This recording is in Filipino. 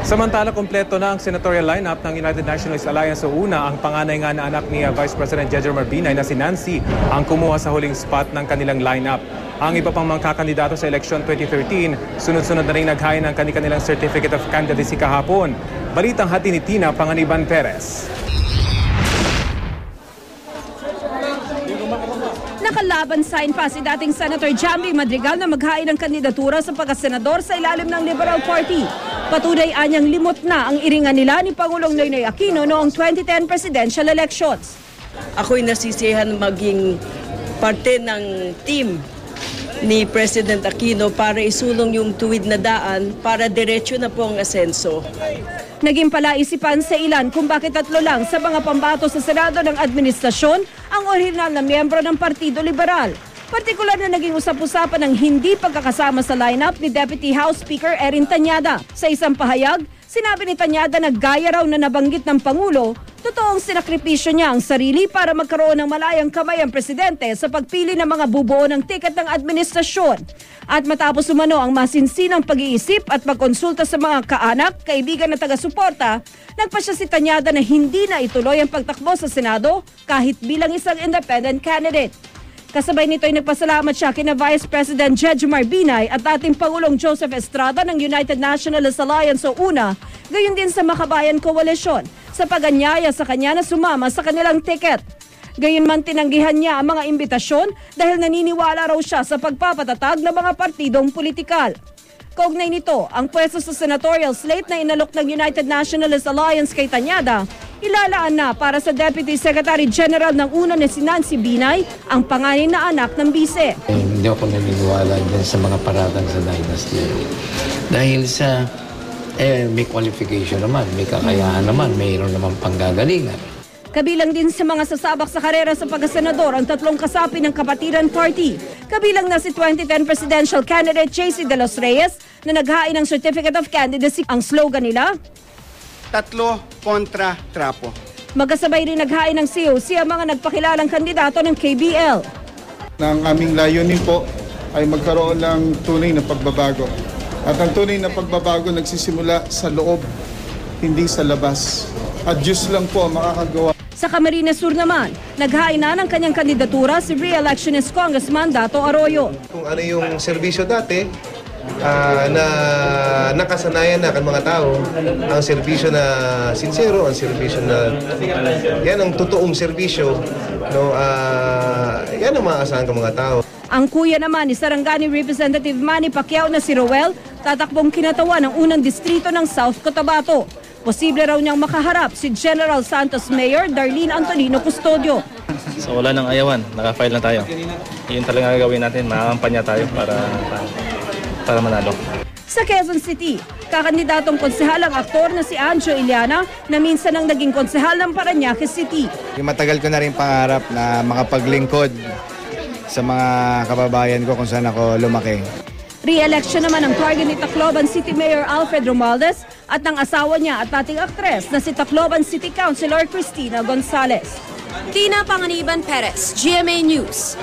Samantala, kompleto na ang senatorial lineup ng United Nationalist Alliance o UNA. Ang panganay nga na anak ni Vice President Jejomar Binay na si Nancy ang kumuha sa huling spot ng kanilang lineup. Ang iba pang mga kakandidato sa eleksyon 2013, sunod-sunod na rin naghain ng kanilang Certificate of Candidacy kahapon. Balitang hati ni Tina Panganiban Perez. Nakalaban sign pa si dating Senator Jamie Madrigal na maghain ng kandidatura sa pagkasenador sa ilalim ng Liberal Party. Patunay anyang limot na ang iringan nila ni Pangulong Noynoy Aquino noong 2010 presidential elections. Ako'y nasisiyahan maging parte ng team ni President Aquino para isulong yung tuwid na daan para diretso na po ang asenso. Naging palaisipan sa ilan kung bakit 3 lang sa mga pambato sa Senado ng administrasyon ang orihinal na miyembro ng Partido Liberal. Partikular na naging usap-usapan ng hindi pagkakasama sa lineup ni Deputy House Speaker Erin Tanyada. Sa isang pahayag, sinabi ni Tanyada na gaya raw na nabanggit ng Pangulo, totoong sinakripisyo niya ang sarili para magkaroon ng malayang kamay ang presidente sa pagpili ng mga bubuo ng tiket ng administrasyon. At matapos umano ang masinsinang pag-iisip at pagkonsulta sa mga kaanak, kaibigan at taga-suporta, nagpasya si Tanyada na hindi na ituloy ang pagtakbo sa Senado kahit bilang isang independent candidate. Kasabay nito ay nagpasalamat siya kina Vice President Jejomar Binay at ating Pangulong Joseph Estrada ng United Nationalist Alliance o UNA, gayon din sa Makabayan Coalition sa pag-anyaya sa kanya na sumama sa kanilang tiket. Gayunman tinanggihan niya ang mga imbitasyon dahil naniniwala raw siya sa pagpapatatag ng mga partidong politikal. Kaugnay nito, ang pwesto sa senatorial slate na inalok ng United Nationalist Alliance kay Tanyada, ilalaan na para sa Deputy Secretary General ng UNA na si Nancy Binay, ang panganay na anak ng bise. Hindi ako naniniwala din sa mga paratang sa dynasty. Dahil sa may qualification naman, may kakayahan naman, mayroon naman panggagalingan. Kabilang din sa mga sasabak sa karera sa pagkasenador ang 3 kasapi ng Kapatiran Party. Kabilang na si 2010 presidential candidate JC De Los Reyes na naghain ng Certificate of Candidacy. Ang slogan nila, 3 kontra trapo. Magkasabay rin naghain ng COC ang mga nagpakilalang kandidato ng KBL. Ang aming layunin po ay magkaroon ng tunay na pagbabago. At ang tunay na pagbabago nagsisimula sa loob, hindi sa labas. At Diyos lang po ang makakagawa. Sa Camarines Sur naman, naghain na ng kanyang kandidatura si re-electionist Congressman Dato Arroyo. Kung ano yung serbisyo dati na nakasanayan na kan mga tao, ang serbisyo na sincero, ang serbisyo na yan ang totoong serbisyo, no, yan ang maaasahan ng mga tao. Ang kuya naman ni Sarangani Representative Manny Pacquiao na si Roel, tatakbong kinatawa ng unang distrito ng South Cotabato. Posible raw niyang makaharap si General Santos Mayor Darlene Antonino Custodio. So wala nang ayawan, naka-file na tayo. Yun talaga gagawin natin, makakampanya tayo para manalo. Sa Quezon City, kakandidatong konsehalang aktor na si Anjo Iliana na minsan ang naging konsehal ng Parañaque City. Matagal ko na rin pangarap na makapaglingkod sa mga kababayan ko kung saan ako lumaki. Re-election naman ang target ni Tacloban City Mayor Alfred Romualdez at ng asawa niya at dating aktres na si Tacloban City Councilor Cristina Gonzales. Tina Panganiban Perez, GMA News.